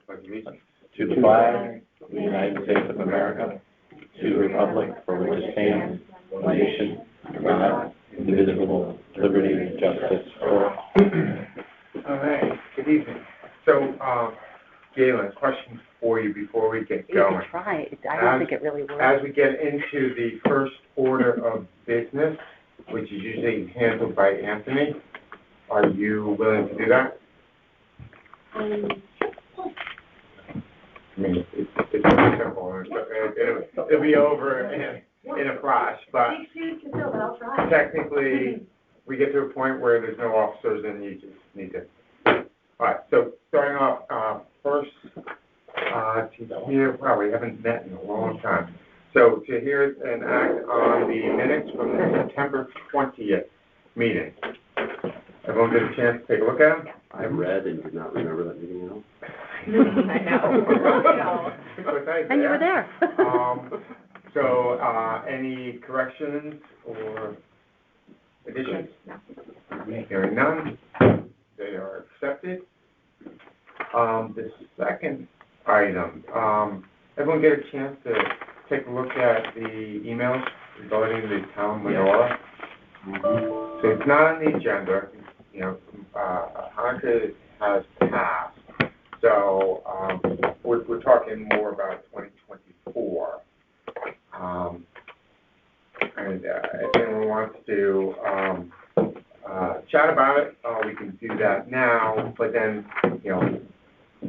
To the flag of the United States of America, to the republic for which it stands, one nation, under God, indivisible, liberty and justice for all. All right, good evening. So, Galen, questions for you before we get going. You can try. I don't think it really works. As we get into the first order of business, which is usually handled by Anthony, are you willing to do that? I mean, it's simple. It'll be over in a flash, but technically, we get to a point where there's no officers and you just need to. All right, so starting off, first, to hear, wow, we haven't met in a long time. So to hear an act on the minutes from the September 20th meeting. Everyone get a chance to take a look at them? I read and did not remember that meeting at all. I know. And you were there. So, any corrections or additions? No. Hearing none, they are accepted. The second item, everyone get a chance to take a look at the emails regarding the town menorah. So it's not on the agenda. You know, Hanukkah has passed. So we're talking more about 2024. And if anyone wants to chat about it, we can do that now. But then, you know,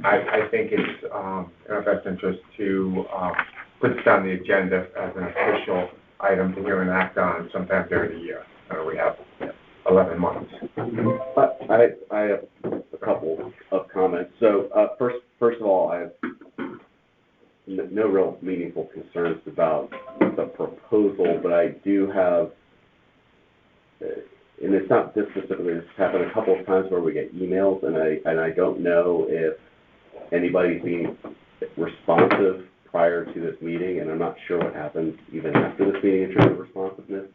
I think it's in our best interest to put this on the agenda as an official item to hear and act on sometime during the year. We have 11 months. I have a couple of comments. So first of all, I have no real meaningful concerns about the proposal, but I do have, and it's not this specifically, it's happened a couple of times where we get emails, and I don't know if anybody's being responsive prior to this meeting, and I'm not sure what happened even after this meeting in terms of responsiveness.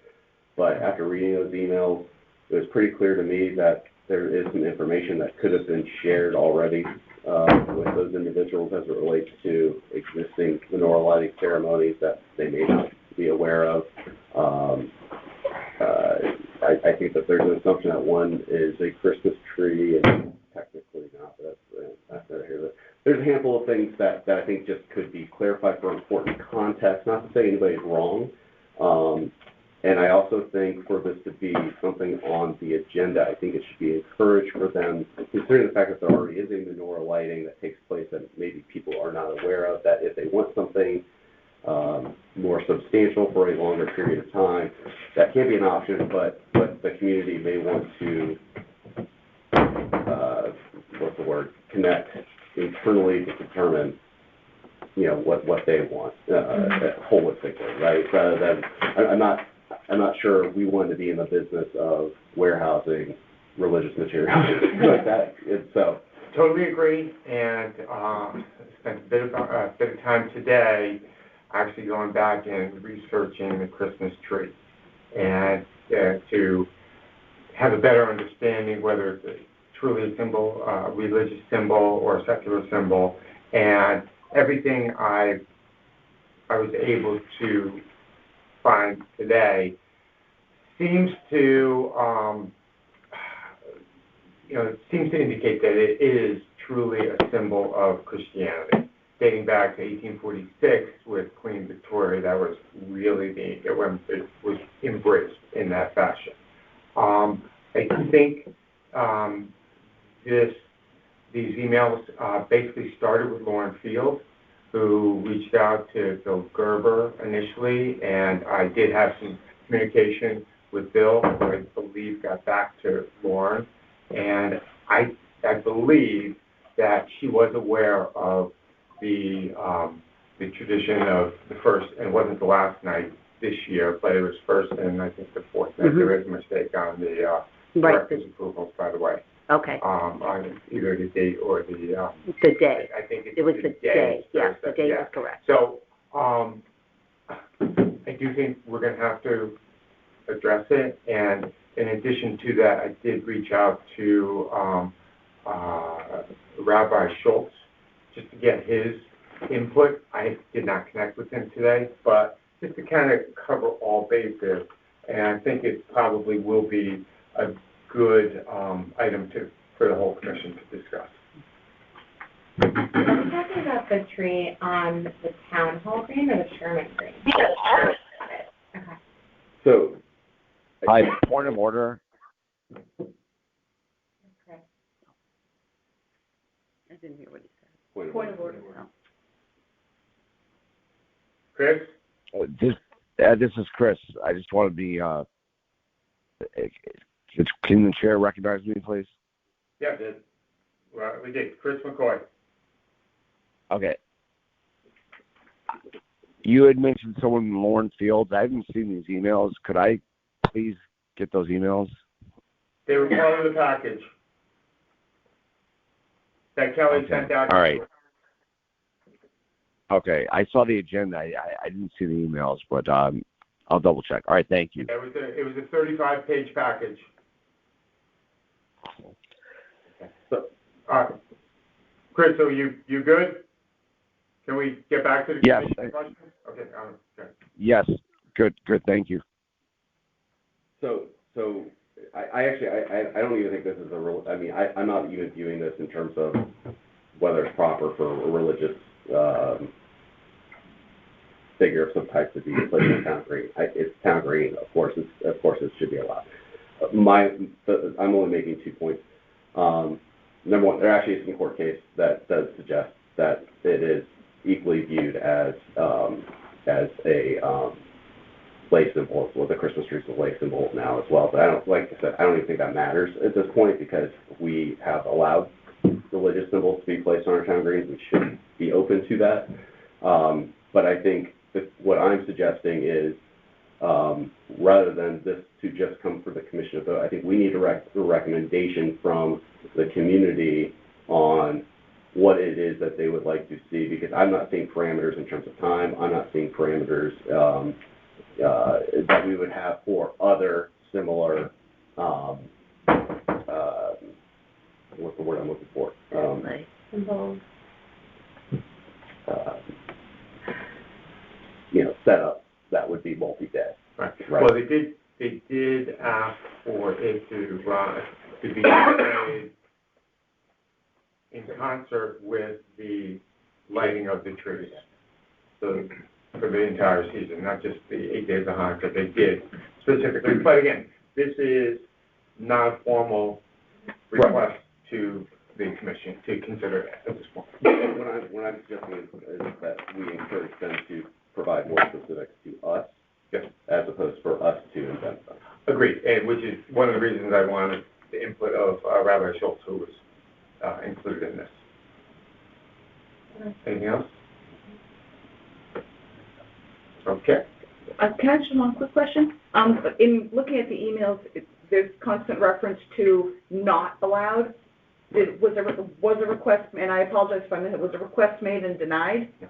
But after reading those emails, it was pretty clear to me that there is some information that could have been shared already with those individuals as it relates to existing menorah lighting ceremonies that they may not be aware of. I think that there's an assumption that one is a Christmas tree, and technically not, but that's not here. There's a handful of things that I think just could be clarified for important context, not to say anybody's wrong. And I also think for this to be something on the agenda, I think it should be encouraged for them, considering the fact that there already is a menorah lighting that takes place that maybe people are not aware of, that if they want something more substantial for a longer period of time, that can be an option, but the community may want to, connect internally to determine, you know, what they want holistically, right? Rather than, I'm not sure we want to be in the business of warehousing religious materials like that. So totally agree, and spent a bit of time today actually going back and researching the Christmas tree, and to have a better understanding whether it's truly a symbol, religious symbol, or a secular symbol, and everything I was able to find today seems to, seems to indicate that it is truly a symbol of Christianity. Dating back to 1846 with Queen Victoria, that was really it was embraced in that fashion. I think these emails basically started with Lauren Field, who reached out to Bill Gerber initially, and I did have some communication with Bill, who I believe got back to Lauren, and I believe that she was aware of the tradition of the first, and it wasn't the last night this year, but it was first and I think the fourth night. Mm-hmm. There is a mistake on the director's approvals, by the way. Okay. On either the date or the day. I think it was the day. Yes, the day is correct. So I do think we're going to have to address it, and in addition to that, I did reach out to Rabbi Schultz just to get his input. I did not connect with him today, but just to kind of cover all bases, and I think it probably will be a good item for the whole commission to discuss. Are we talking about the tree on the town hall green or the Sherman green? Got it. Okay. So, Hi, point of order. Okay. I didn't hear what he said. point of order. Chris? This is Chris. I just want to be. Can the chair recognize me, please? Yeah, well, we did. Chris McCoy. Okay. You had mentioned someone in Lauren Fields. I haven't seen these emails. Could I please get those emails? They were part of the package that Kelly sent out. All right. Okay, I saw the agenda. I didn't see the emails, but I'll double check. All right, thank you. It was a 35-page package. So, Chris, so you good? Can we get back to the Yes. commission questions? Okay, okay. Yes, good, thank you. So I actually, I don't even think this is a real, I mean, I'm not even viewing this in terms of whether it's proper for a religious, figure of some type to be placed in town green. It's town green, of course it should be allowed. I'm only making 2 points. Number one, there actually is some court case that does suggest that it is equally viewed as a play symbol. Well, the Christmas tree is a play symbol now as well. But I don't even think that matters at this point because we have allowed religious symbols to be placed on our town greens. We should be open to that. But I think that what I'm suggesting is rather than this to just come for the commission to vote, I think we need a recommendation from the community on what it is that they would like to see, because I'm not seeing parameters in terms of time. I'm not seeing parameters that we would have for other similar, what's the word I'm looking for? Symbols. Setups that would be multi-day. Right. Right. Well, they did ask for it to be displayed in concert with the lighting of the trees. So for the entire season, not just the 8 days of Hanukkah, they did specifically. But again, this is not a formal request to the commission to consider at this point. What I'm suggesting is that we encourage them to provide more specifics to us, Yes. as opposed for us to invent them. Agreed, and which is one of the reasons I wanted the input of Rabbi Schultz, who was included in this. Anything else? Okay. Can I ask one quick question? In looking at the emails, there's constant reference to not allowed. Was a request, and I apologize if I missed it, was a request made and denied? No.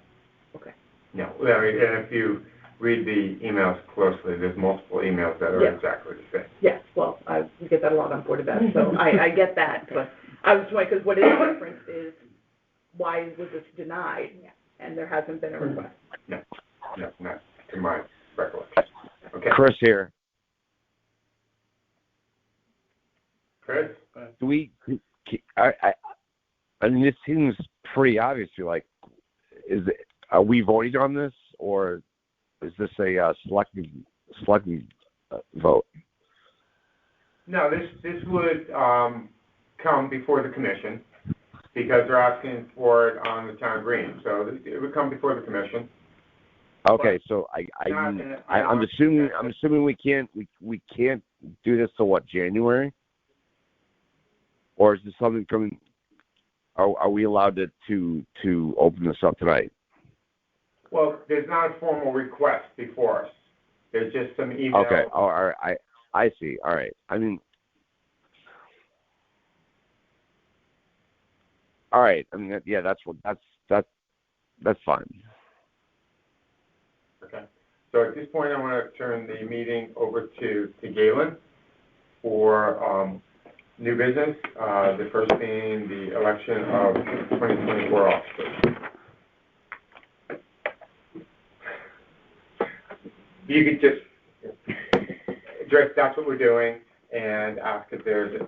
Okay. No, I mean, and if you read the emails closely, there's multiple emails that are Yeah. exactly the same. Yes, well, we get that a lot on Board of Ed, so I get that, but I was wondering, because what is referenced is, why was this denied? Yeah. And there hasn't been a request. No, not to my recollection. Okay. Chris here. Chris? Do we? I mean, it seems pretty obvious. Like, are we voting on this, or is this a selective vote? No, this would come before the commission because they're asking for it on the town green. So it would come before the commission. Okay, so I'm assuming we can't do this till what, January? Or is this something coming? Are we allowed to open this up tonight? Well, there's not a formal request before us. There's just some email. Okay. Oh, all right. I see. All right. I mean, all right. I mean, yeah, that's fine. Okay. So at this point, I want to turn the meeting over to Galen for New business, the first being the election of 2024 officers. You could just address that's what we're doing and ask if there's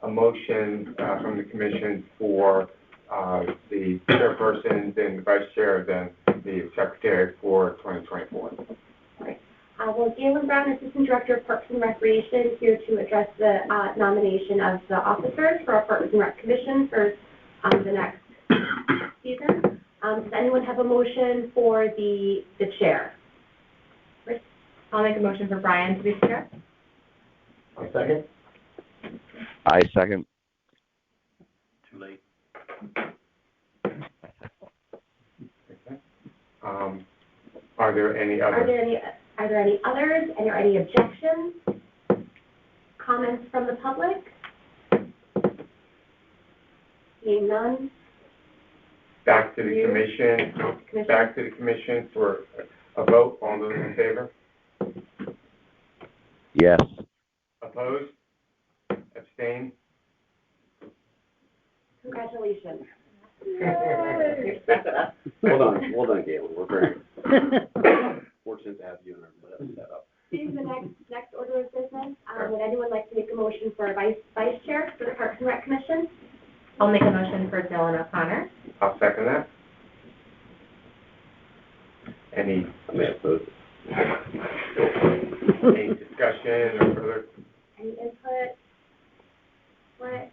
a motion from the commission for the chairperson, then the vice chair, then the secretary for 2024. Well, Galen Brown, Assistant Director of Parks and Recreation, is here to address the nomination of the officers for our Parks and Rec Commission for the next season. Does anyone have a motion for the chair? I'll make a motion for Brian to be chair. A second. I second. Too late. Okay. Are there any others? Are there any others? Are there any objections? Comments from the public? Seeing none? Back to the commission. Back to the commission for a vote. All those in favor? Yes. Opposed? Abstained? Congratulations. Well done, Galen. We're very fortunate to have you in our setup. Seeing the next order of business, would anyone like to make a motion for a vice chair for the Parks and Rec Commission? I'll make a motion for Dylan O'Connor. I'll second that. Any discussion or further? Any input? Flick?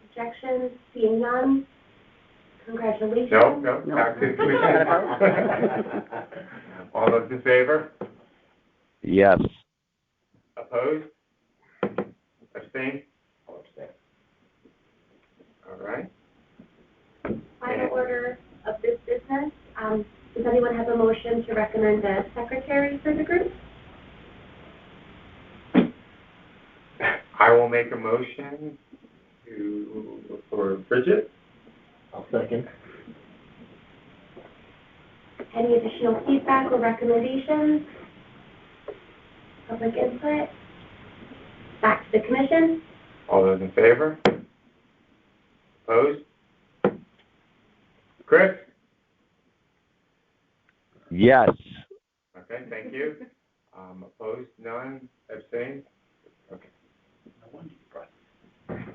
Objections? Seeing none? Congratulations. No, back to the commission. All those in favor? Yes. Opposed? Abstained? I'll abstain. All right. Final order of this business. Does anyone have a motion to recommend a secretary for the group? I will make a motion for Bridget. I'll second. Any additional feedback or recommendations? Public input? Back to the commission? All those in favor? Opposed? Chris? Yes. Okay, thank you. Opposed? None? Abstained? Okay.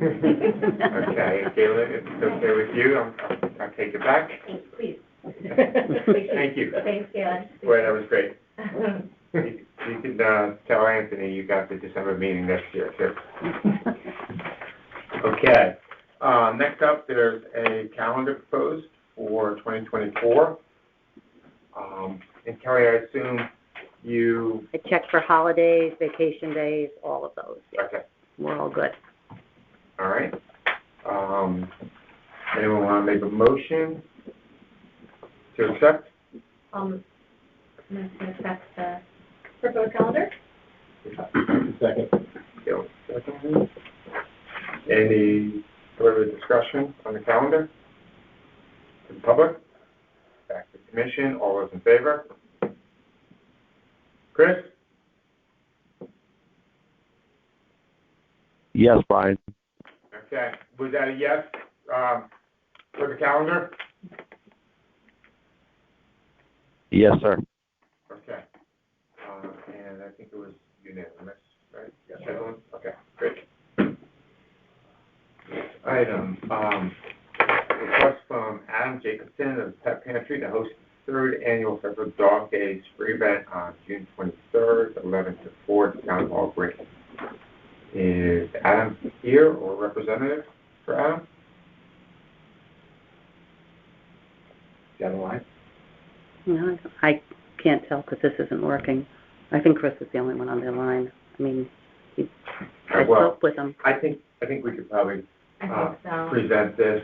Okay, Galen, if it's okay with you, I'll take it back. Please. Thank you. Thanks, Galen. Boy, that was great. You can tell Anthony you got the December meeting next year, too. Okay. Next up, there's a calendar proposed for 2024. And Kelly, I assume you... I checked for holidays, vacation days, all of those. Okay. We're all good. All right. Anyone want to make a motion to accept? I'm going to accept the proposed calendar. Second. Second. Any further discussion on the calendar? To the public? Back to the commission. All those in favor? Chris? Yes, Brian. Okay. Was that a yes for the calendar? Yes, sir. Okay. And I think it was unanimous, right? Yes. Everyone? Okay, great. Item, request from Adam Jacobson of Pet Pantry to host the third annual Federal Dog Days free event on June 23rd, 11 to 4 at Town Hall Green. Is Adam here or representative for Adam? Got a line? No, I can't tell because this isn't working. I think Chris is the only one on the line. I mean, I spoke with him. I think we could probably I think so. present this.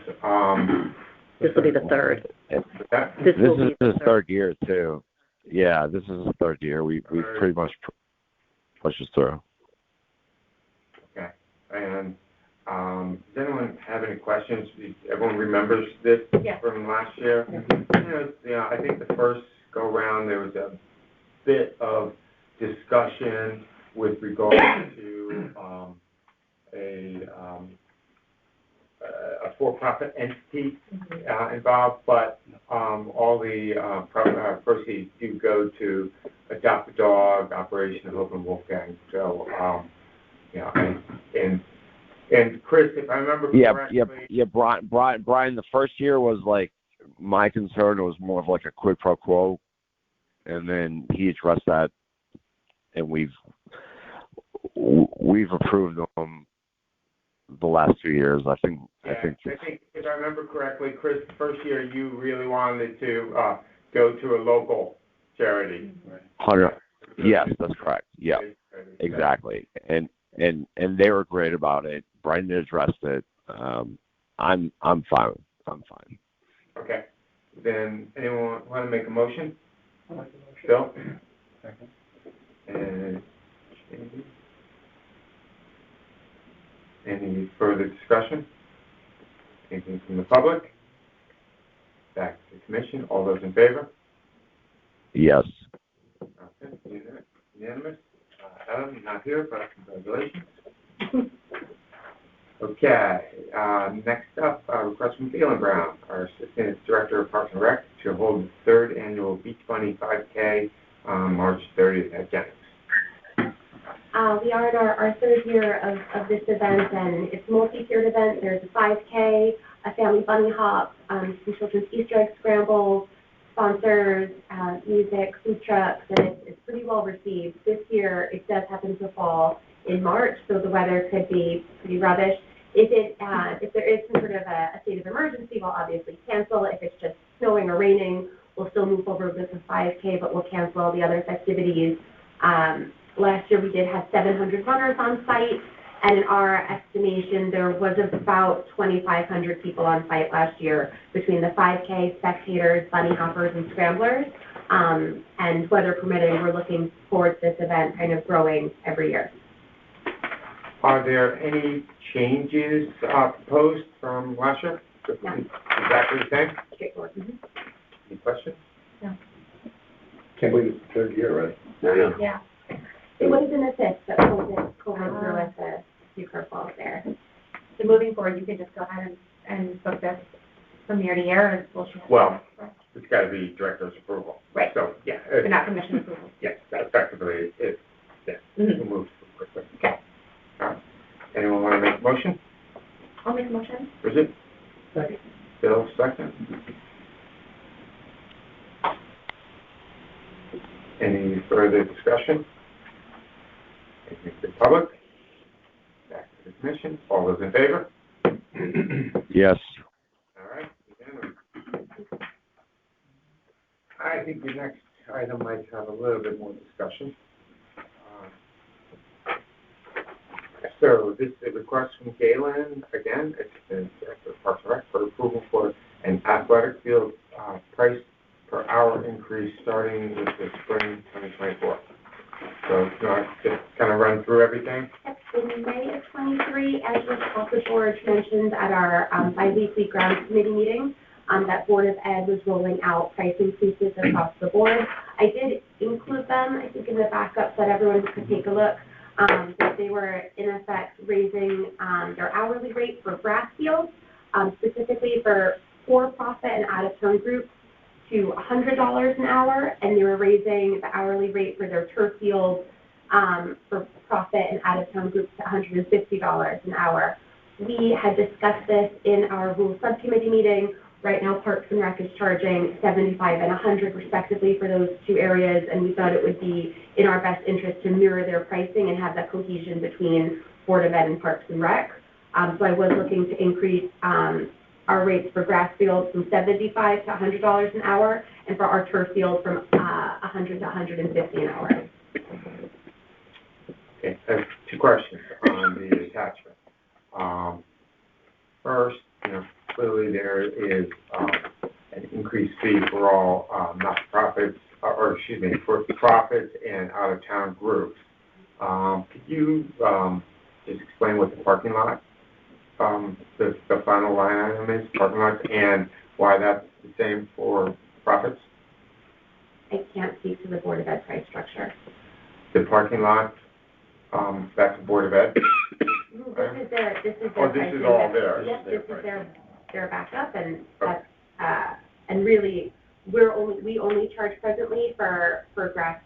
This will be the third. This will is be the his third year, too. Yeah, this is his third year. We pretty much pushed us through. Okay. And does anyone have any questions? Everyone remembers this from last year? Yeah, I think the first go-round there was a bit of discussion with regard to a for-profit entity involved, but all the proceeds do go to Adopt a Dog, Operation Hope and Wolfgang. So, and Chris, if I remember correctly, Brian, the first year was like, my concern was more of like a quid pro quo, and then he addressed that, and we've approved them the last 2 years. I think if I remember correctly, Chris, the first year you really wanted to go to a local charity. 100. Yes, that's correct. Yeah, exactly. And they were great about it. Brian addressed it. I'm fine. I'm fine. Okay. Then anyone want to make a motion? Bill? Second. And any further discussion? Anything from the public? Back to the commission. All those in favor? Yes. Okay. Unanimous. Adam, you're not here, but congratulations. Okay. Next up, request from Galen Brown, our Assistant Director of Parks and Rec, to hold the third annual Beach Bunny 5K on March 30th at Jennings. We are in our third year of this event, and it's a multi-tiered event. There's a 5K, a family bunny hop, some children's Easter egg scrambles, sponsors, music, food trucks, and it's pretty well received. This year, it does happen to fall in March, so the weather could be pretty rubbish. If there is some sort of a state of emergency, we'll obviously cancel. If it's just snowing or raining, we'll still move over with the 5K, but we'll cancel all the other festivities. Last year we did have 700 runners on site, and in our estimation there was about 2,500 people on site last year between the 5K, spectators, bunny hoppers, and scramblers. And weather permitting, we're looking forward to this event kind of growing every year. Are there any changes proposed from last year? No. Exactly the same? Straightforward. Mm-hmm. Any questions? No. Can't believe it's the third year, right? Yeah. It would have been the fifth, but COVID threw us a few curveballs there. So moving forward, you can just go ahead and book this from year to year, or will she have to? Well, it's got to be director's approval. Right. So, yeah. But not commission approval. Yes, effectively, we'll move quickly. Okay. All right. Anyone want to make a motion? I'll make a motion. Bridget? Second. Bill, second. Any further discussion? Anything from the public? Back to the commission. All those in favor? Yes. All right. I think the next item might have a little bit more discussion. So this is a request from Galen, again, it's the Director of Parks and Rec, for approval for an athletic field price per hour increase starting with the spring 2024. So just kind of run through everything. In May of 23, as was also George mentioned at our bi-weekly grounds committee meeting, that Board of Ed was rolling out price increases across the board. I did include them, I think, in the backup so that everyone could take a look. That they were, in effect, raising their hourly rate for grass fields, specifically for for-profit and out-of-town groups, to $100 an hour, and they were raising the hourly rate for their turf fields for profit and out-of-town groups to $150 an hour. We had discussed this in our rules subcommittee meeting. Right now, Parks and Rec is charging $75 and $100 respectively for those two areas, and we thought it would be in our best interest to mirror their pricing and have that cohesion between Board of Ed and Parks and Rec. So I was looking to increase our rates for grass fields from $75 to $100 an hour, and for our turf field from $100 to $150 an hour. Okay, I have two questions on the attachment. First, clearly there is an increased fee for all not-for-profits, for profits and out-of-town groups. Could you just explain what the parking lot, the final line item is, parking lots, and why that's the same for profits? I can't speak to the Board of Ed price structure. The parking lot, that's the Board of Ed? This is their Oh, this is pricing. all theirs. Yep, this is their backup, and that's, and really, we only charge presently for grass,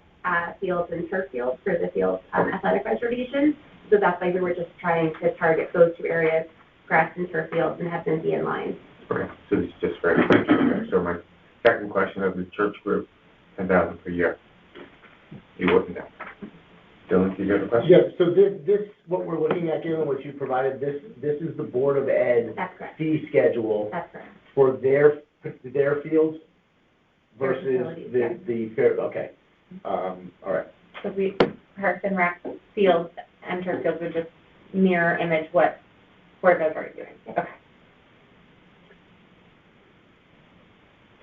fields and turf fields for the field, athletic reservations. So that's why we were just trying to target those two areas, grass and turf fields, and have them be in line. Okay, so this is just for everybody. So my second question of the church group, 10,000 per year. You wouldn't know. Dylan, do you have a question? Yeah, so this, what we're looking at, given what you provided, this is the Board of Ed That's correct. fee schedule That's correct. for their fields Their versus facilities, yes. okay. All right. So Parks and Rec fields and turf fields would just mirror image what Board of Ed's already doing. Okay.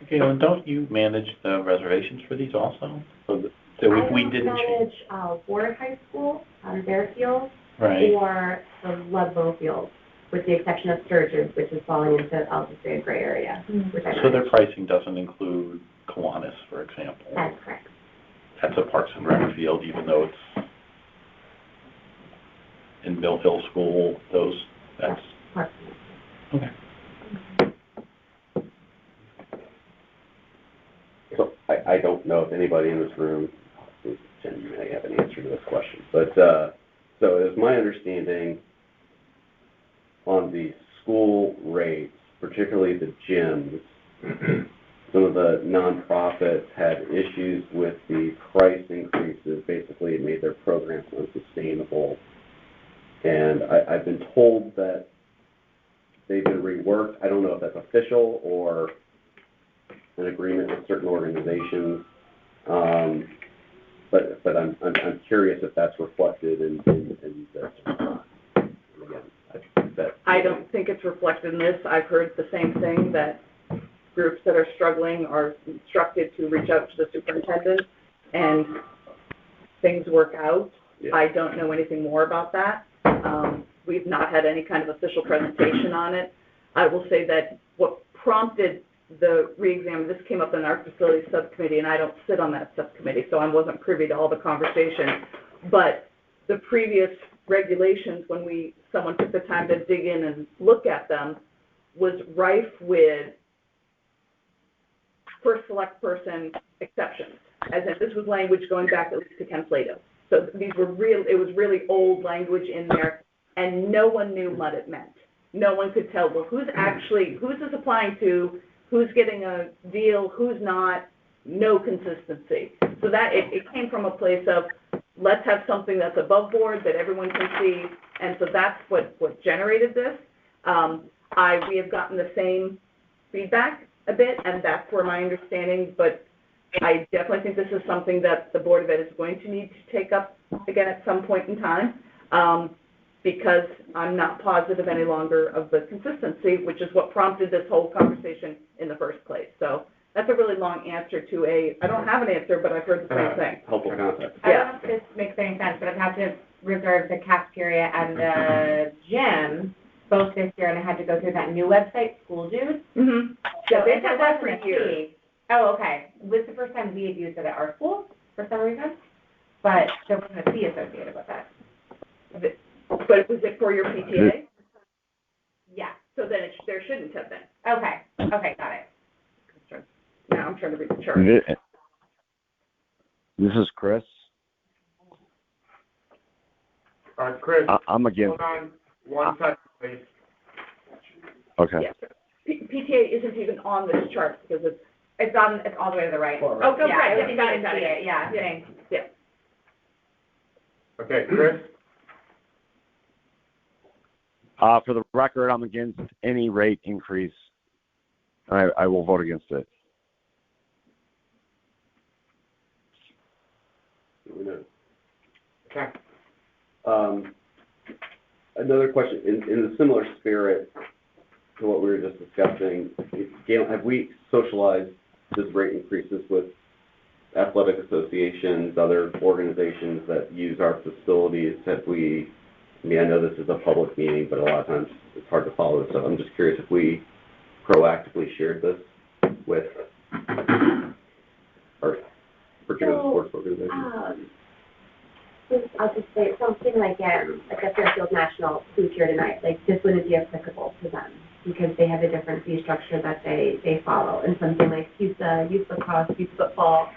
Galen, don't you manage the reservations for these also? So if we didn't I change. don't manage, Ward High School, their field, Right. or the Ludlow field, with the exception of Sturgis, which is falling into, I'll just say, a gray area, which I So their manage. pricing doesn't include Kiwanis, for example. That's correct. That's a Parks and Rec field, even though it's in Mill Hill School, that's, Parks and Rec. okay. So I don't know if anybody in this room, Jen, you may have an answer to this question, but, so it's my understanding on the school rates, particularly the gyms, some of the nonprofits had issues with the price increases. Basically, it made their programs unsustainable. And I've been told that they've been reworked. I don't know if that's official or an agreement with certain organizations. But I'm curious if that's reflected in this or not. And again, I don't think it's reflected in this. I've heard the same thing, that groups that are struggling are instructed to reach out to the superintendent and things work out. Yeah. I don't know anything more about that. We've not had any kind of official presentation on it. I will say that what prompted the re-exam, this came up in our facilities subcommittee, and I don't sit on that subcommittee, so I wasn't privy to all the conversation. But the previous regulations, when someone took the time to dig in and look at them, was rife with first select person exceptions, as if this was language going back at least to Ken Plato. So it was really old language in there, and no one knew what it meant. No one could tell, well, who's this applying to, who's getting a deal, who's not, no consistency. So that, it came from a place of, let's have something that's above board, that everyone can see, and so that's what generated this. We have gotten the same feedback a bit, and that's where my understanding, but I definitely think this is something that the Board of Ed is going to need to take up again at some point in time, because I'm not positive any longer of the consistency, which is what prompted this whole conversation in the first place. So that's a really long answer to I don't have an answer, but I've heard the same thing. helpful context. I don't know if this makes any sense, but I've had to reserve the cafeteria and the gym both this year, and I had to go through that new website, School Dude. Mm-hmm. So Yeah, they've if had it that for wasn't a years. fee- Oh, okay. It was the first time we had used it at our school for some reason, but there wasn't a fee associated with that. But was it for your PTA? Yeah. So then there shouldn't have been. Okay. Okay, got it. Now I'm trying to read the chart. This is Chris. Chris, I'm against. hold on one second, please. Okay. Yeah. PTA isn't even on this chart because It's all the way to the right. Far right. Oh, Yeah, right, I yeah, didn't got even see it, yeah, thanks. Okay, Chris? For the record, I'm against any rate increase. I will vote against it. Okay. Another question, in a similar spirit to what we were just discussing, Gail, have we socialized this rate increases with athletic associations, other organizations that use our facilities? I know this is a public meeting, but a lot of times it's hard to follow this stuff. I'm just curious if we proactively shared this with our particular sports organizations. I'll just say something like a Fairfield National food here tonight, like this wouldn't be applicable to them because they have a different fee structure that they follow. And something like youth lacrosse, youth football,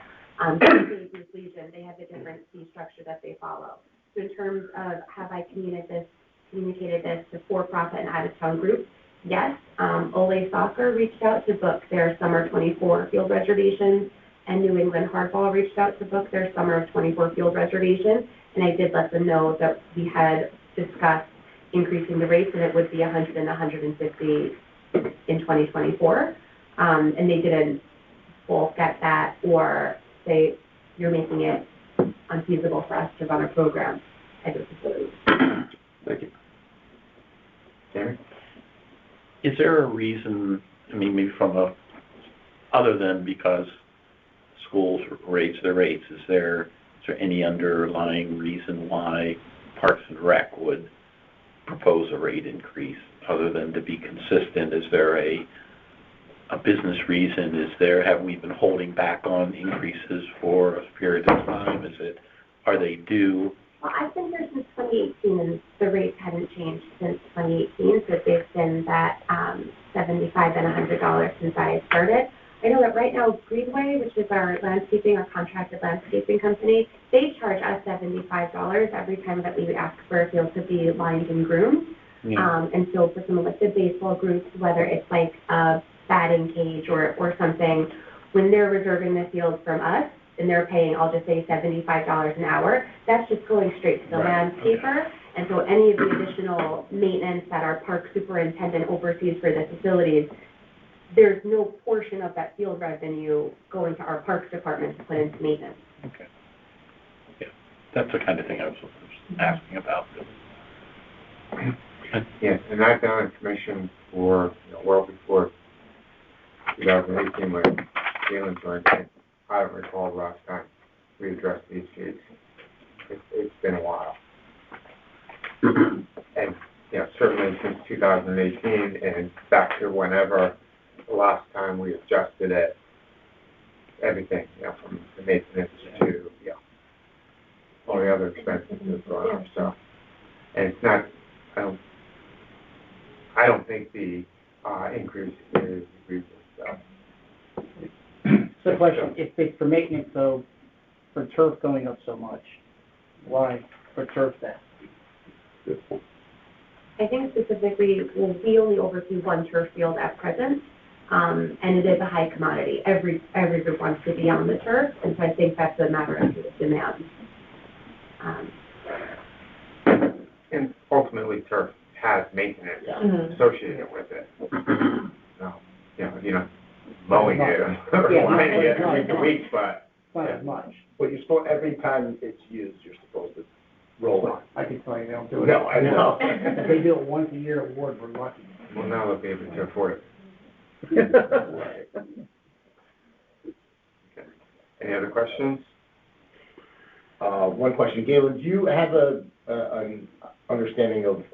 youth legion, they have a different fee structure that they follow. So in terms of have I communicated this to for-profit and out-of-town groups, yes. Ole Soccer reached out to book their summer 24 field reservations, and New England Hardball reached out to book their summer of 24 field reservations, and I did let them know that we had discussed increasing the rates, and it would be 100 and 150 in 2024. And they didn't both get that, or say you're making it unfeasible for us to run a program at your facility. Thank you. Jamie? Is there a reason, I mean, maybe other than because schools raise their rates, is there any underlying reason why Parks and Rec would propose a rate increase other than to be consistent? Is there a business reason? Have we been holding back on increases for a period of time? Are they due? Well, I've been here since 2018, and the rates hadn't changed since 2018, so they've been that $75 and $100 since I started. I know that right now Greenway, which is our contracted landscaping company, they charge us $75 every time that we ask for a field to be lined and groomed. Yeah. And so for some of like the baseball groups, whether it's like a batting cage or something, when they're reserving the field from us, and they're paying, I'll just say $75 an hour, that's just going straight to the landscaper. Okay. And so any of the additional maintenance that our park superintendent oversees for the facilities, there's no portion of that field revenue going to our parks department to put into maintenance. Okay. Yeah, that's the kind of thing I was asking about. Yes, and I've been on commission for, well before 2018 when Galen joined. I don't recall the last time we addressed these issues. It's been a while. And, certainly since 2018 and back to whenever the last time we adjusted it, everything, from the maintenance to, all the other expenses have gone up. So, and it's not, I don't think the increase is egregious. So the question, if it's for maintenance, though, for turf going up so much, why for turf then? I think specifically, we only oversee one turf field at present, and it is a high commodity. Every group wants to be on the turf, and so I think that's a matter of demand. And ultimately, turf has maintenance associated with it. So, mowing it or lining it every week, but not as much. But every time it's used, you're supposed to roll it. I can tell you they don't do it. No, I know. If they do it once a year, award, we're lucky. Well, now they'll be able to afford it. Right. Okay. Any other questions? One question, Galen, do you have an understanding of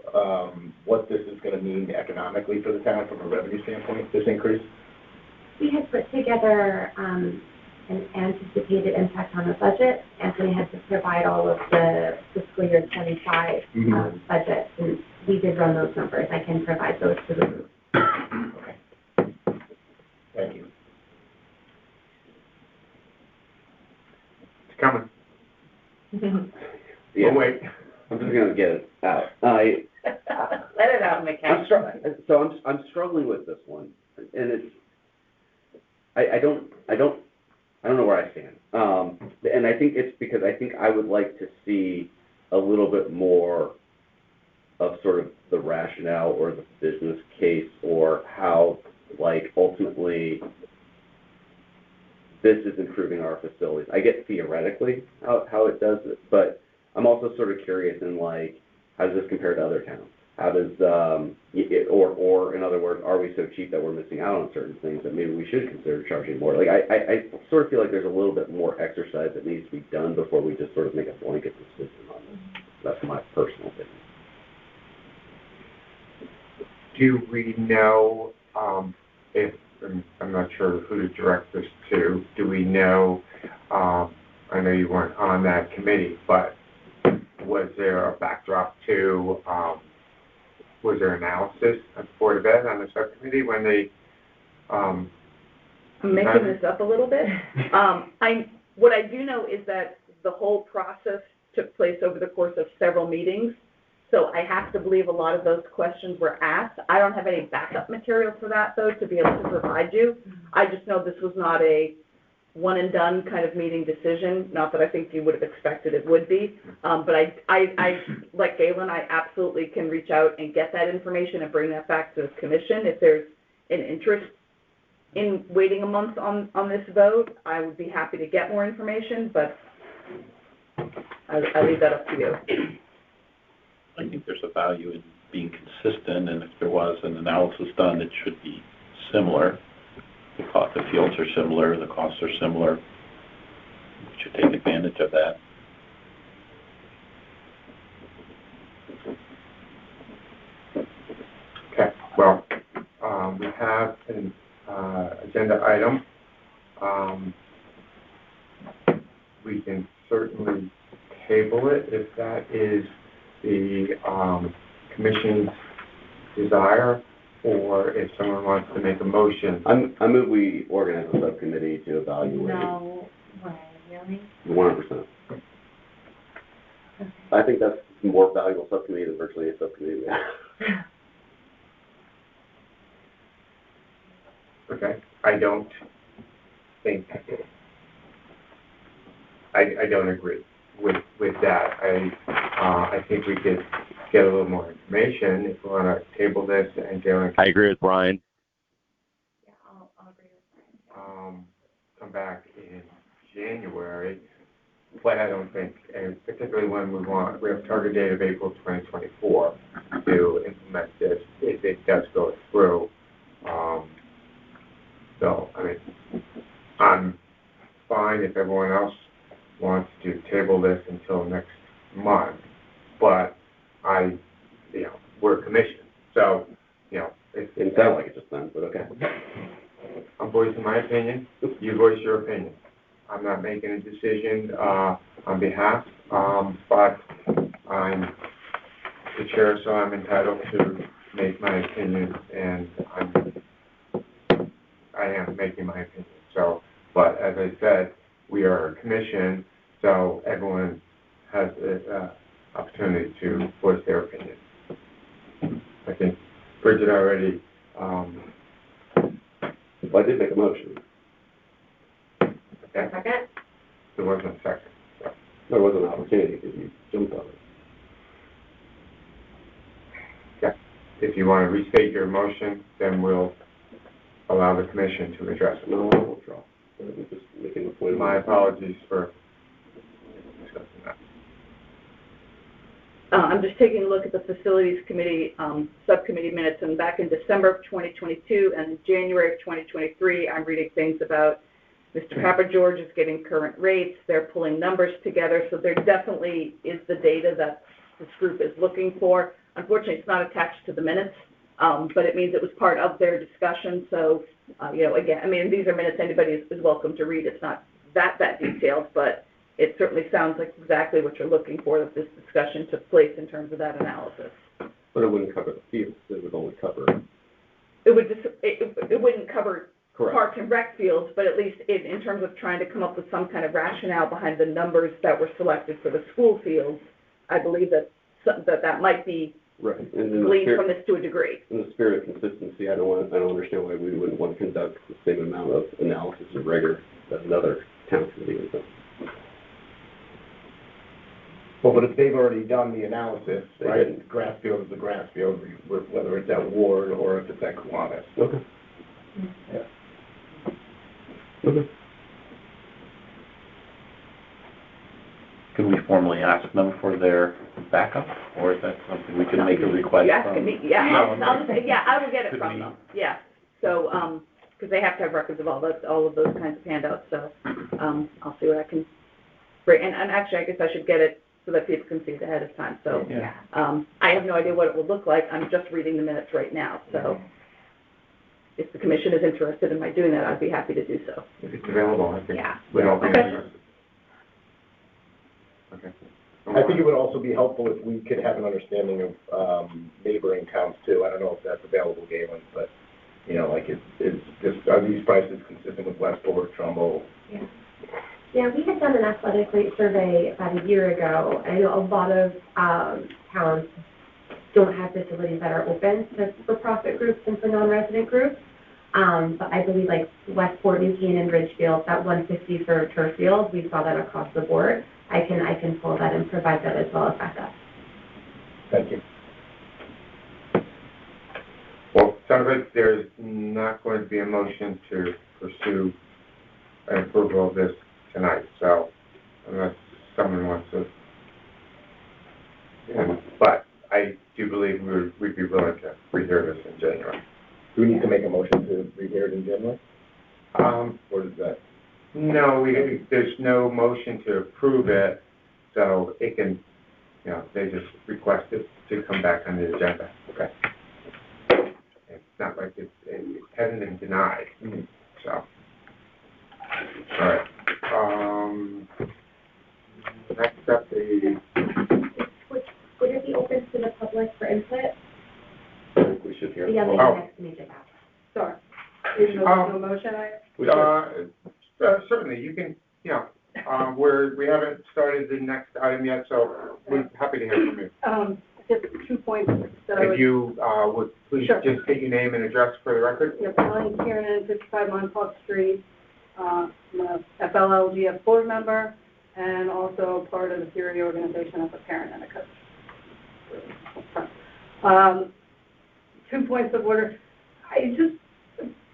what this is going to mean economically for the town from a revenue standpoint, this increase? We had put together an anticipated impact on the budget. Anthony had to provide all of the fiscal year 25 budgets, and we did run those numbers. I can provide those to the group. Okay. Thank you. It's coming. Yeah. Oh, wait. I'm just gonna get it out. Let it out, McCall. I'm struggling with this one, and it's. I don't know where I stand. And I think it's because I think I would like to see a little bit more of sort of the rationale or the business case or how, ultimately this is improving our facilities. I get theoretically how it does it, but I'm also sort of curious in, how does this compare to other towns? How does, or in other words, are we so cheap that we're missing out on certain things that maybe we should consider charging more? I sort of feel like there's a little bit more exercise that needs to be done before we just sort of make a blanket decision on this. That's my personal opinion. Do we know if, I'm not sure who to direct this to, do we know, I know you weren't on that committee, but was there a backdrop to, was there analysis at the Board of Ed on the subcommittee when they, I'm making this up a little bit. What I do know is that the whole process took place over the course of several meetings, so I have to believe a lot of those questions were asked. I don't have any backup material for that, though, to be able to provide you. I just know this was not a one-and-done kind of meeting decision, not that I think you would have expected it would be, but I like Galen, I absolutely can reach out and get that information and bring that back to the commission. If there's an interest in waiting a month on this vote, I would be happy to get more information, but I leave that up to you. I think there's a value in being consistent, and if there was an analysis done, it should be similar. The fields are similar, the costs are similar. We should take advantage of that. okay, well, we have an agenda item. We can certainly table it if that is the commission's desire, or if someone wants to make a motion. I move we organize a subcommittee to evaluate. No way, really? 100%. I think that's a more valuable subcommittee than virtually a subcommittee we have. Okay, I don't think, I don't agree with that. I think we could get a little more information if we want to table this and Galen I agree with Brian. Yeah, I'll agree with Brian. come back in January, but I don't think, and particularly when we have a target date of April 2024 to implement this, if it does go through. So, I mean, I'm fine if everyone else wants to table this until next month, but we're a commission, so, It didn't sound like it just then, but okay. I'm voicing my opinion, you voice your opinion. I'm not making a decision, on behalf, but I'm the chair, so I'm entitled to make my opinion, and I am making my opinion. So, but as I said, we are a commission, so everyone has the opportunity to voice their opinion. I think Bridget already, Well, I did make a motion. okay, Second? there wasn't a second. So. There was an opportunity because you jumped on it. Yeah, if you want to restate your motion, then we'll allow the commission to address it. No, I won't withdraw. I'm just making the point. My apologies for discussing that. I'm just taking a look at the Facilities Committee subcommittee minutes, and back in December of 2022 and January of 2023, I'm reading things about Mr. Papageorge is getting current rates, they're pulling numbers together, so there definitely is the data that this group is looking for. Unfortunately, it's not attached to the minutes, but it means it was part of their discussion, so, again, I mean, these are minutes anybody is welcome to read. It's not that detailed, but it certainly sounds like exactly what you're looking for, that this discussion took place in terms of that analysis. But it wouldn't cover the fields, it would only cover. It wouldn't cover Correct. Park and Rec fields, but at least in terms of trying to come up with some kind of rationale behind the numbers that were selected for the school fields, I believe that might be Right. And in the gleaned spirit, from this to a degree. in the spirit of consistency, I don't understand why we wouldn't want to conduct the same amount of analysis and rigor that another town committee would do. Well, but if they've already done the analysis, They right, didn't. grass field is a grass field, whether it's at Ward or if it's at Kiwanis. Okay. Yeah. Okay. Can we formally ask them for their backup, or is that something we can make a request You from? asking me? Yeah, No, I'll just say, yeah, I will get it Could from we- them, yeah. So, because they have to have records of all of those kinds of handouts, so, I'll see what I can bring. And actually, I guess I should get it so that people can see it ahead of time, so. Yeah. I have no idea what it will look like, I'm just reading the minutes right now, so if the commission is interested in my doing that, I'd be happy to do so. If it's available, I think Yeah. we'd all be Okay. interested. Okay. I think it would also be helpful if we could have an understanding of neighboring towns too. I don't know if that's available, Galen, but, you know, like, are these prices consistent with Westport, Trumbull? Yeah. Yeah, we had done an athletic rate survey about a year ago. I know a lot of towns don't have facilities that are open to for-profit groups and for non-resident groups. But I believe like Westport, New Canaan, Ridgefield, that 150 for turf field, we saw that across the board. I can pull that and provide that as well as backup. Thank you. Well, sounds like there's not going to be a motion to pursue an approval of this tonight, so unless someone wants to. But I do believe we'd be willing to rehear this in January. Do we need to make a motion to rehear it in January? Or is that? No, there's no motion to approve it, so it can, you know, they just request it to come back on the agenda. Okay. It's not like it hasn't been denied, so. All right. Next up, Would it be open to the public for input? I think we should hear. Yeah, maybe Oh. next meeting after. Sorry. Is there no motion? Certainly, you can, you know, we haven't started the next item yet, so we're happy to hear from you. Just 2 points that I If would. you would please Sure. just state your name and address for the record. Yeah, Ellen Kiernan, 55 Montauk Street. I'm a FLLGF board member and also part of the Theory organization as a parent and a coach. 2 points of order. I just,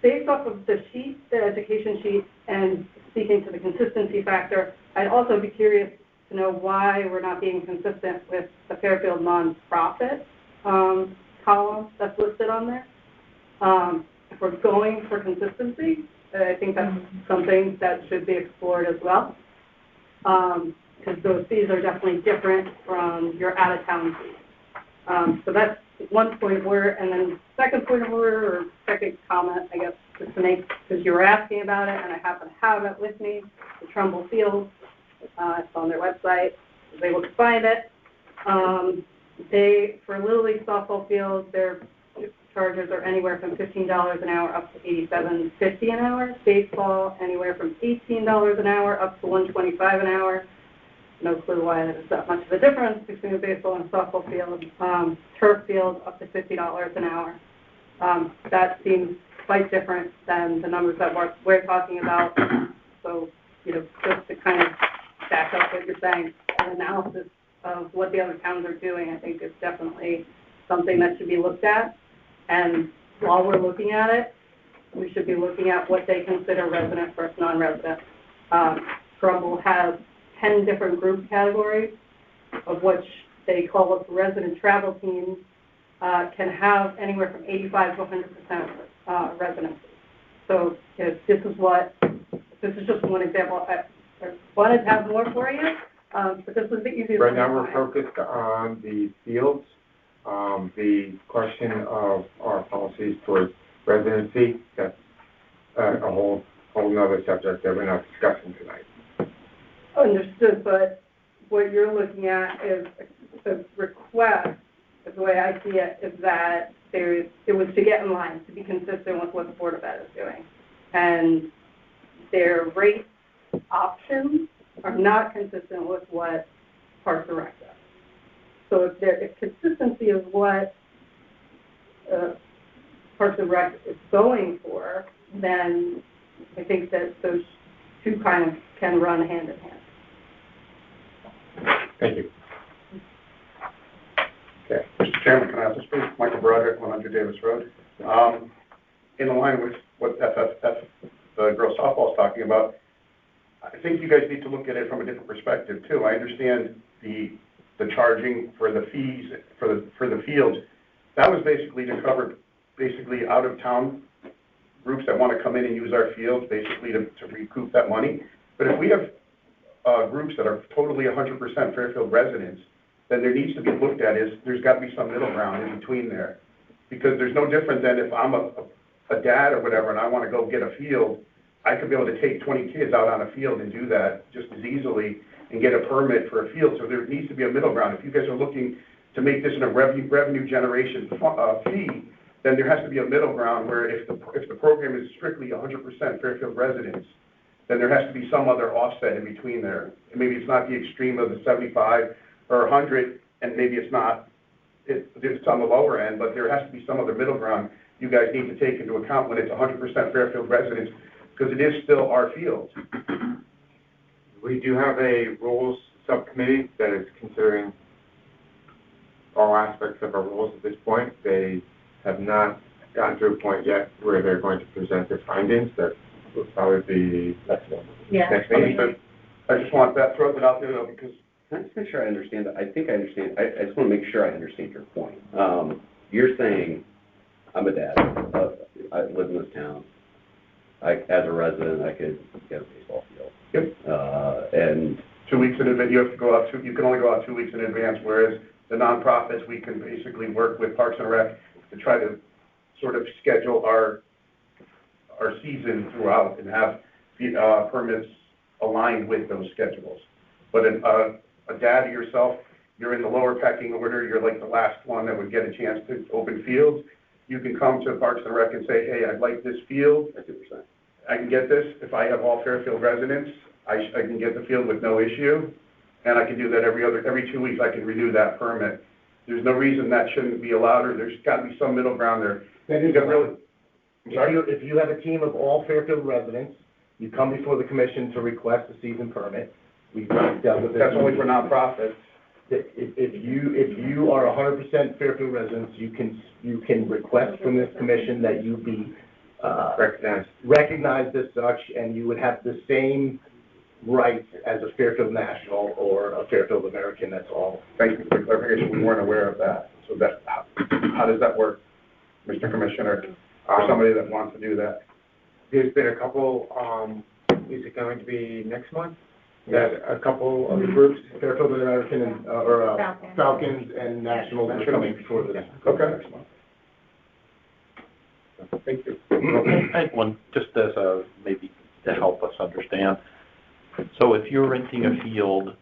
based off of the sheet, the education sheet, and speaking to the consistency factor, I'd also be curious to know why we're not being consistent with the Fairfield nonprofit column that's listed on there. If we're going for consistency, I think that's something that should be explored as well, because those fees are definitely different from your out-of-town fees. So that's 1 point of order, and then second point of order, or second comment, I guess, just to make, because you were asking about it, and I happen to have it with me, the Trumbull Field. It's on their website. I was able to find it. For Little League softball fields, their charges are anywhere from $15 an hour up to $87.50 an hour. Baseball, anywhere from $18 an hour up to $125 an hour. No clue why there's that much of a difference between a baseball and softball field. Turf field up to $50 an hour. That seems quite different than the numbers that we're talking about. So, you know, just to kind of back up what you're saying, an analysis of what the other towns are doing, I think is definitely something that should be looked at. And while we're looking at it, we should be looking at what they consider resident versus non-resident. Trumbull has 10 different group categories, of which they call us resident travel teams, can have anywhere from 85 to 100% residency. So this is just one example. I wanted to have more for you, but this was the easiest Right one now, to we're find. focused on the fields. The question of our policies towards residency, that's a whole nother subject that we're not discussing tonight. Understood, but what you're looking at is the request, the way I see it, is that it was to get in line, to be consistent with what the Board of Ed is doing. And their rate options are not consistent with what Parks and Rec does. So if consistency is what Parks and Rec is going for, then I think that those two kind of can run hand in hand. Thank you. Okay. Mr. Chairman, can I also speak? Michael Broderick, 100 Davis Road. In line with what FFF, the girls softball is talking about, I think you guys need to look at it from a different perspective too. I understand the charging for the fees for the fields. That was basically to cover out of town groups that want to come in and use our fields, basically to recoup that money. But if we have groups that are totally 100% Fairfield residents, then there needs to be looked at there's got to be some middle ground in between there. Because there's no different than if I'm a dad or whatever and I want to go get a field, I could be able to take 20 kids out on a field and do that just as easily and get a permit for a field, so there needs to be a middle ground. If you guys are looking to make this in a revenue generation fee, then there has to be a middle ground where if the program is strictly 100% Fairfield residents, then there has to be some other offset in between there. And maybe it's not the extreme of the 75 or 100, and maybe it's on the lower end, but there has to be some other middle ground you guys need to take into account when it's 100% Fairfield residents, because it is still our field. We do have a rules subcommittee that is considering all aspects of our rules at this point. They have not gotten to a point yet where they're going to present their findings. That will probably be next meeting. But I just want that thrown out there though, because Can I just make sure I understand that? I think I understand. I just want to make sure I understand your point. You're saying, I'm a dad, I live in this town. As a resident, I could get a baseball field. Yep. And 2 weeks in advance, you can only go out 2 weeks in advance, whereas the nonprofits, we can basically work with Parks and Rec to try to sort of schedule our season throughout and have permits aligned with those schedules. But a dad yourself, you're in the lower pecking order, you're like the last one that would get a chance to open fields. You can come to Parks and Rec and say, hey, I'd like this field. I can get this. If I have all Fairfield residents, I can get the field with no issue. And I can do that every 2 weeks, I can renew that permit. There's no reason that shouldn't be allowed, or there's got to be some middle ground there. That is really, If you have a team of all Fairfield residents, you come before the commission to request a season permit. We've dealt with this. That's only for nonprofits. If you are 100% Fairfield residents, you can request from this commission that you be recognized as such, and you would have the same rights as a Fairfield National or a Fairfield American. That's all. Thank you for the clarification. We weren't aware of that. So how does that work, Mr. Commissioner, for somebody that wants to do that? There's been a couple, is it going to be next month? That a couple of the groups, Fairfield American and, Falcons and Nationals are coming before this. Okay. Next month. Thank you. I had one, just as a, maybe to help us understand. So if you're renting a field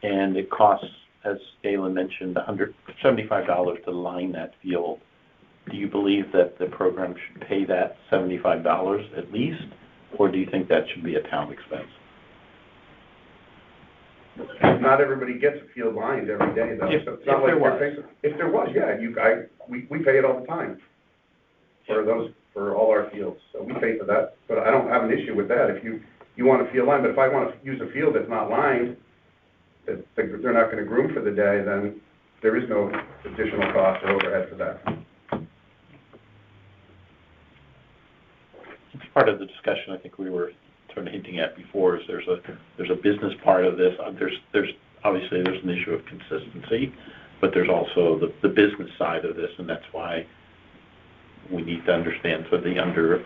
and it costs, as Galen mentioned, $175 to line that field, do you believe that the program should pay that $75 at least, or do you think that should be a town expense? Not everybody gets a field lined every day, though. If there was, yeah, we pay it all the time for all our fields. So we pay for that, but I don't have an issue with that. If you want a field line, but if I want to use a field that's not lined, that they're not going to groom for the day, then there is no additional cost or overhead for that. It's part of the discussion I think we were sort of hinting at before, is there's a business part of this. There's obviously there's an issue of consistency, but there's also the business side of this, and that's why we need to understand sort of the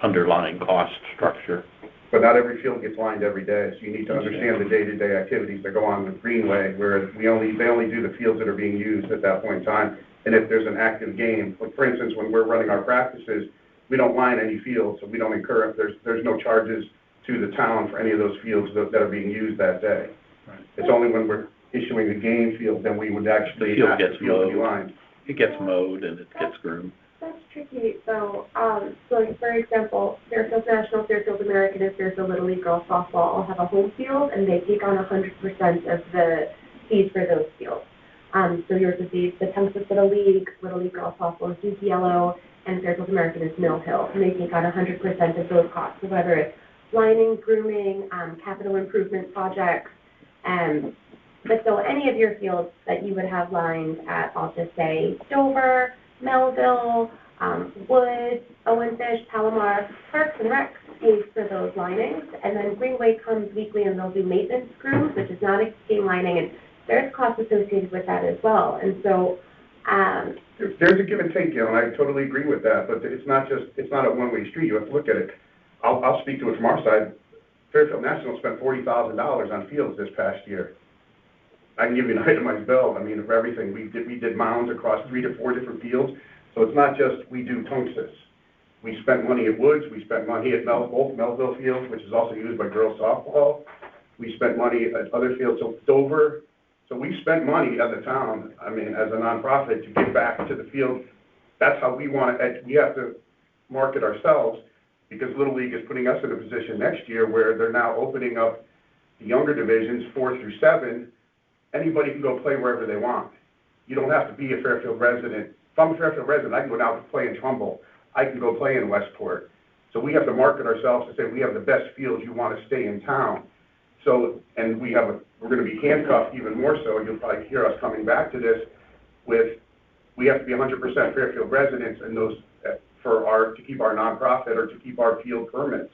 underlying cost structure. But not every field gets lined every day, so you need to understand the day-to-day activities that go on in the greenway, where they only do the fields that are being used at that point in time. And if there's an active game, like for instance, when we're running our practices, we don't line any fields, so we don't incur, there's no charges to the town for any of those fields that are being used that day. Right. It's only when we're issuing the game field, then we would actually The field ask gets the field to be mowed. lined. It gets mowed and it gets groomed. That's tricky. So, like for example, Fairfield National, Fairfield American, and Fairfield Little League Girls Softball all have a home field, and they take on 100% of the fees for those fields. So yours would be the Townsend Little League Girls Softball is Duke Yellow, and Fairfield American is Mill Hill, and they take on 100% of those costs. So whether it's lining, grooming, capital improvement projects, but so any of your fields that you would have lined at, I'll just say, Dover, Melville, Wood, Owenfish, Palomar, Parks and Rec pays for those linings, and then Greenway comes weekly and they'll do maintenance crews, which is not a game lining, and there's costs associated with that as well. And so, there's a give and take, Gail, and I totally agree with that, but it's not a one-way street. You have to look at it. I'll speak to it from our side. Fairfield National spent $40,000 on fields this past year. I can give you an itemized bill. I mean, of everything. We did mounds across 3 to 4 different fields. So it's not just we do Tunxus. We spent money at Woods. We spent money at both Melville Fields, which is also used by girls softball. We spent money at other fields, so Dover, so we spent money as a town, I mean, as a nonprofit, to give back to the field. That's how we want to, we have to market ourselves, because Little League is putting us in a position next year where they're now opening up the younger divisions, 4 through 7. Anybody can go play wherever they want. You don't have to be a Fairfield resident. If I'm a Fairfield resident, I can go down and play in Trumbull. I can go play in Westport. So we have to market ourselves to say we have the best fields, you want to stay in town. So, and we're going to be handcuffed even more so. You'll probably hear us coming back to this with, we have to be 100% Fairfield residents and those to keep our nonprofit or to keep our field permits.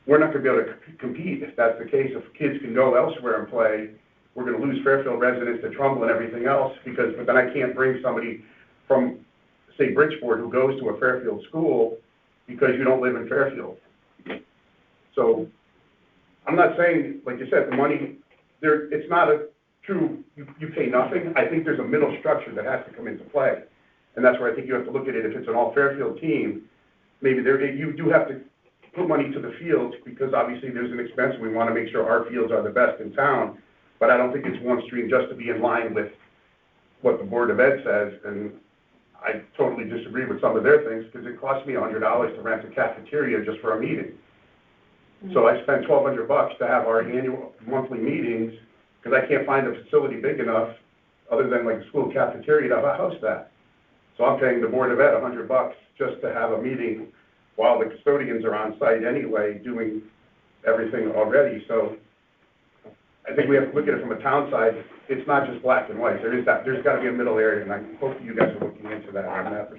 We're not going to be able to compete if that's the case. If kids can go elsewhere and play, we're going to lose Fairfield residents to Trumbull and everything else but then I can't bring somebody from, say, Bridgeport who goes to a Fairfield school because you don't live in Fairfield. So I'm not saying, like you said, the money, it's not a true, you pay nothing. I think there's a middle structure that has to come into play. And that's where I think you have to look at it. If it's an all Fairfield team, maybe you do have to put money to the fields because obviously there's an expense and we want to make sure our fields are the best in town. But I don't think it's one stream just to be in line with what the Board of Ed says. And I totally disagree with some of their things because it costs me $100 to rent a cafeteria just for a meeting. So I spent $1,200 to have our annual monthly meetings because I can't find a facility big enough other than like a school cafeteria to house that. So I'm paying the Board of Ed $100 just to have a meeting while the custodians are on site anyway doing everything already. So I think we have to look at it from a town side. It's not just black and white. There's got to be a middle area, and I hope you guys are looking into that on that.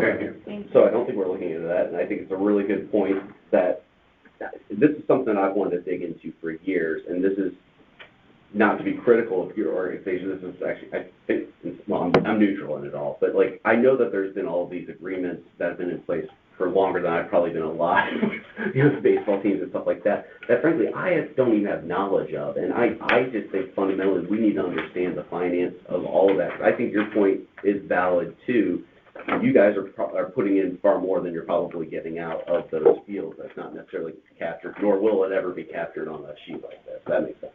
So I don't think we're looking into that, and I think it's a really good point that this is something I've wanted to dig into for years, and this is not to be critical of your organization. This is actually, I think, well, I'm neutral in it all, but like, I know that there's been all of these agreements that have been in place for longer than I've probably been alive, the baseball teams and stuff like that, that frankly, I don't even have knowledge of. And I just think fundamentally we need to understand the finance of all of that. I think your point is valid too. You guys are putting in far more than you're probably getting out of those fields. That's not necessarily captured, nor will it ever be captured on a sheet like this. That makes sense.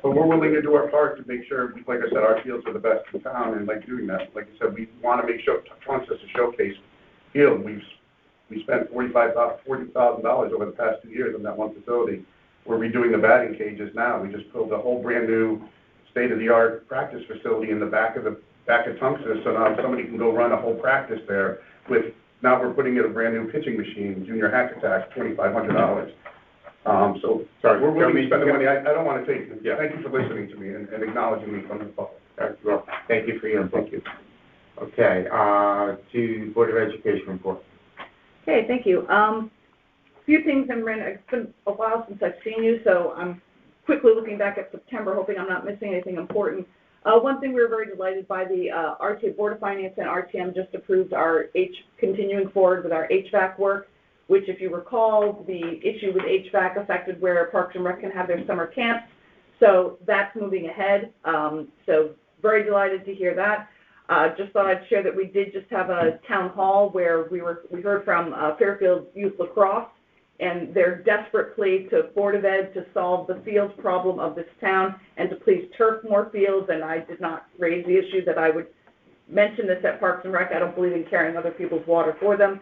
But we're willing to do our part to make sure, like I said, our fields are the best in town, and like doing that, like I said, we want to make sure, Trump says to showcase field. We spent $40,000 over the past 2 years on that one facility. We're redoing the batting cages now. We just built a whole brand new state-of-the-art practice facility in the back of Tunxus, so now somebody can go run a whole practice there with, now we're putting in a brand new pitching machine, junior hack attack, $2,500. So, sorry, we're willing to spend the money. I don't want to take, thank you for listening to me and acknowledging me from the public. Thank you for your input. Thank you. Okay, to Board of Education report. Okay, thank you. A few things, and Ren, it's been a while since I've seen you, so I'm quickly looking back at September, hoping I'm not missing anything important. One thing we were very delighted by, the RTM Board of Finance and RTM just approved our continuing forward with our HVAC work, which, if you recall, the issue with HVAC affected where Parks and Rec can have their summer camps. So that's moving ahead. So very delighted to hear that. Just thought I'd share that we did just have a town hall where we heard from Fairfield Youth Lacrosse and their desperate plea to Board of Ed to solve the fields problem of this town and to please turf more fields. And I did not raise the issue that I would mention this at Parks and Rec. I don't believe in carrying other people's water for them.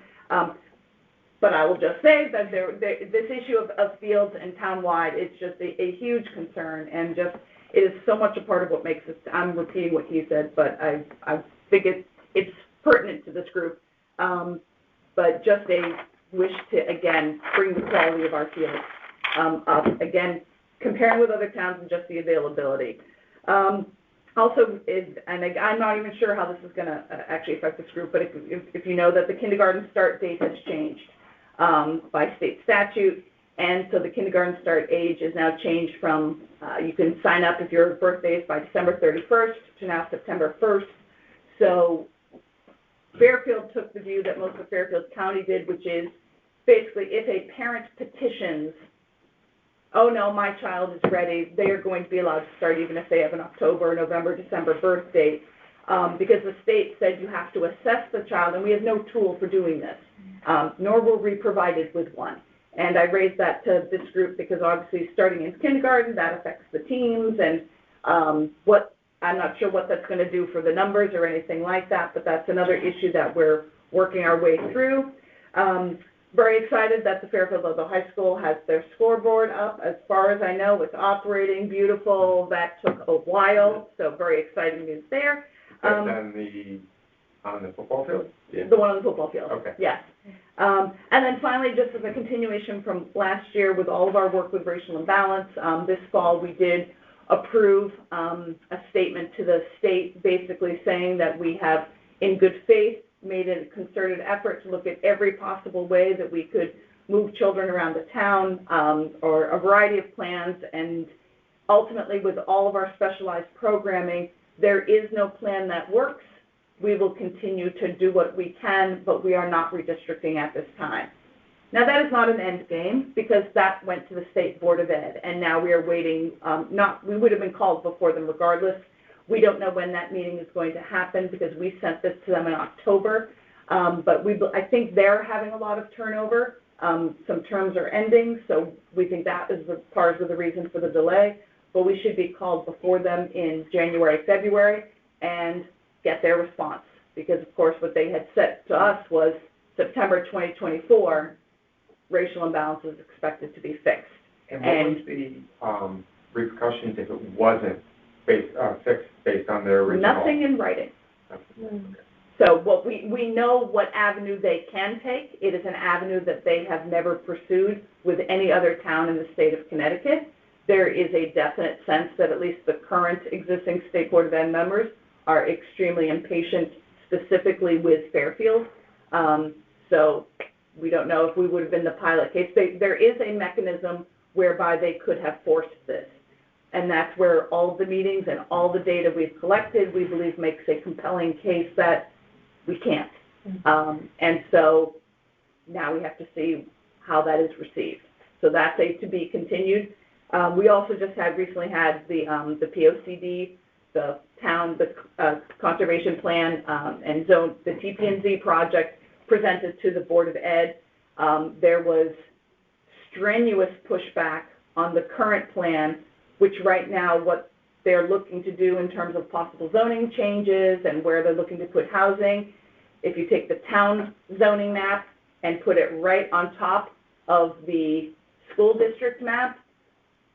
But I will just say that this issue of fields and townwide, it's just a huge concern, and just it is so much a part of what makes us. I'm repeating what he said, but I think it's pertinent to this group. But just a wish to again bring the quality of our fields up. Again, comparing with other towns and just the availability. Also, and I'm not even sure how this is going to actually affect this group, but if you know that the kindergarten start date has changed by state statute, and so the kindergarten start age is now changed from, you can sign up if your birthday is by December 31st to now September 1st. So Fairfield took the view that most of Fairfield County did, which is basically if a parent petitions, oh no, my child is ready, they are going to be allowed to start even if they have an October, November, December birth date, because the state said you have to assess the child, and we have no tool for doing this, nor were we provided with one. And I raised that to this group because obviously starting in kindergarten, that affects the teams and I'm not sure what that's going to do for the numbers or anything like that, but that's another issue that we're working our way through. Very excited that the Fairfield Local High School has their scoreboard up. As far as I know, it's operating beautiful. That took a while, so very exciting news there. On the football field? The one on the football field. Okay. Yes. And then finally, just as a continuation from last year with all of our work with racial imbalance, this fall we did approve a statement to the state basically saying that we have, in good faith, made a concerted effort to look at every possible way that we could move children around the town, or a variety of plans, and ultimately with all of our specialized programming, there is no plan that works. We will continue to do what we can, but we are not redistricting at this time. Now, that is not an end game, because that went to the State Board of Ed, and now we are waiting, we would have been called before them regardless. We don't know when that meeting is going to happen, because we sent this to them in October, but I think they're having a lot of turnover. Some terms are ending, so we think that is part of the reason for the delay, but we should be called before them in January, February, and get their response, because of course what they had said to us was September 2024, racial imbalance is expected to be fixed. And what was the repercussions if it wasn't fixed based on their original? Nothing in writing. So what we know what avenue they can take. It is an avenue that they have never pursued with any other town in the state of Connecticut. There is a definite sense that at least the current existing State Board of Ed members are extremely impatient, specifically with Fairfield. So we don't know if we would have been the pilot case. There is a mechanism whereby they could have forced this. And that's where all of the meetings and all the data we've collected, we believe makes a compelling case that we can't. And so now we have to see how that is received. So that's a to be continued. We also just recently had the POCD, the town, the conservation plan, and zone, the TP&Z project presented to the Board of Ed. There was strenuous pushback on the current plan, which right now what they're looking to do in terms of possible zoning changes and where they're looking to put housing. If you take the town zoning map and put it right on top of the school district map,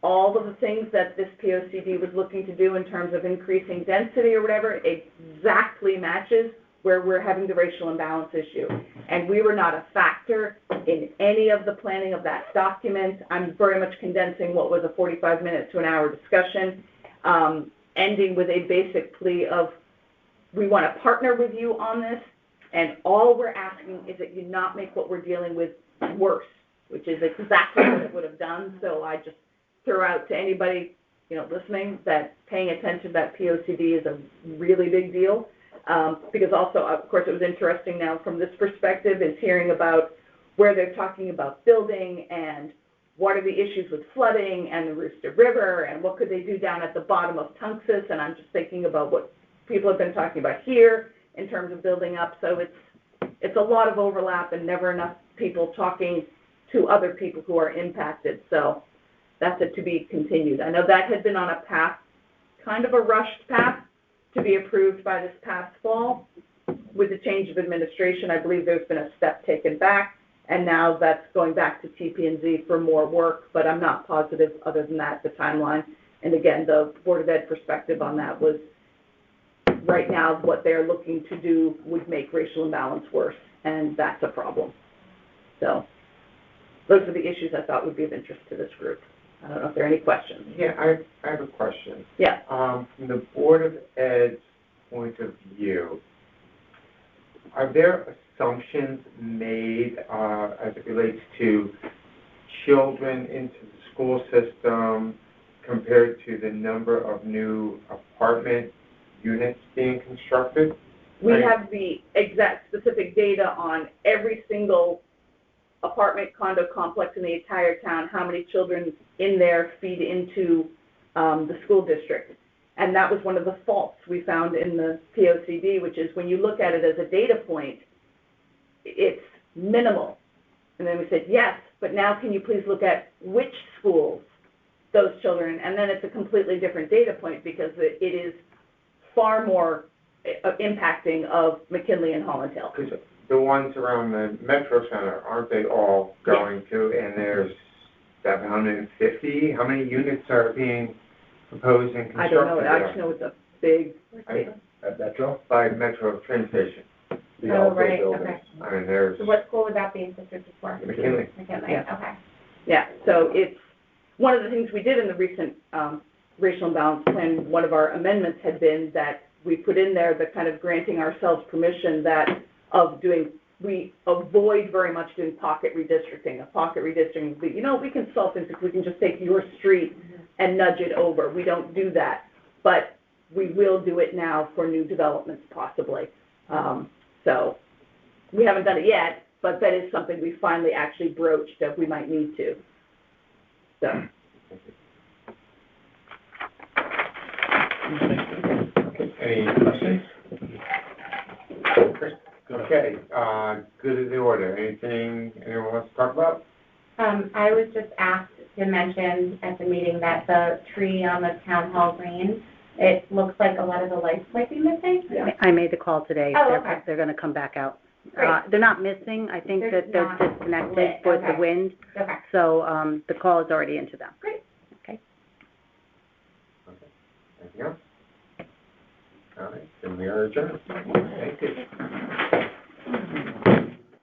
all of the things that this POCD was looking to do in terms of increasing density or whatever exactly matches where we're having the racial imbalance issue. And we were not a factor in any of the planning of that document. I'm very much condensing what was a 45-minute to an hour discussion, ending with a basic plea of, we want to partner with you on this, and all we're asking is that you not make what we're dealing with worse, which is exactly what it would have done. So I just throw out to anybody, listening, that paying attention to that POCD is a really big deal. Because also, of course, it was interesting now from this perspective is hearing about where they're talking about building and what are the issues with flooding and the Rooster River and what could they do down at the bottom of Tunxus. And I'm just thinking about what people have been talking about here in terms of building up. So it's a lot of overlap and never enough people talking to other people who are impacted. So that's it to be continued. I know that had been on a path, kind of a rushed path, to be approved by this past fall. With the change of administration, I believe there's been a step taken back, and now that's going back to TP&Z for more work, but I'm not positive other than that, the timeline. And again, the Board of Ed perspective on that was right now what they're looking to do would make racial imbalance worse, and that's a problem. So those are the issues I thought would be of interest to this group. I don't know if there are any questions. Yeah, I have a question. Yeah. From the Board of Ed's point of view, are there assumptions made as it relates to children into the school system compared to the number of new apartment units being constructed? We have the exact specific data on every single apartment condo complex in the entire town, how many children in there feed into the school district. And that was one of the faults we found in the POCD, which is when you look at it as a data point, it's minimal. And then we said, yes, but now can you please look at which schools those children, and then it's a completely different data point because it is far more impacting of McKinley and Holland Hill. Because the ones around the Metro Center, aren't they all going to, and there's 750? How many units are being proposed and I constructed don't know, I there? just know it's a big, At Metro? By Metro train station. The Oh, Alto right, buildings. okay. I mean, there's So what school would that be districted for? McKinley. McKinley, Yeah. okay. yeah, so it's, one of the things we did in the recent racial imbalance plan, one of our amendments had been that we put in there the kind of granting ourselves permission that we avoid very much doing pocket redistricting. A pocket redistricting, we can solve things if we can just take your street and nudge it over. We don't do that, but we will do it now for new developments possibly. So we haven't done it yet, but that is something we finally actually broached that we might need to. So. Any questions? Okay, good of the order. Anything anyone wants to talk about? I was just asked to mention at the meeting that the tree on the town hall green, it looks like a lot of the lights might be missing. Yeah. I made the call today. Oh, okay. They're gonna come back out. Great. They're not missing. I think They're that they're not disconnected lit, with the okay. wind. Okay. So, the call is already into them. Great. Okay. Anything else? All right, then we are adjourned. Thank you.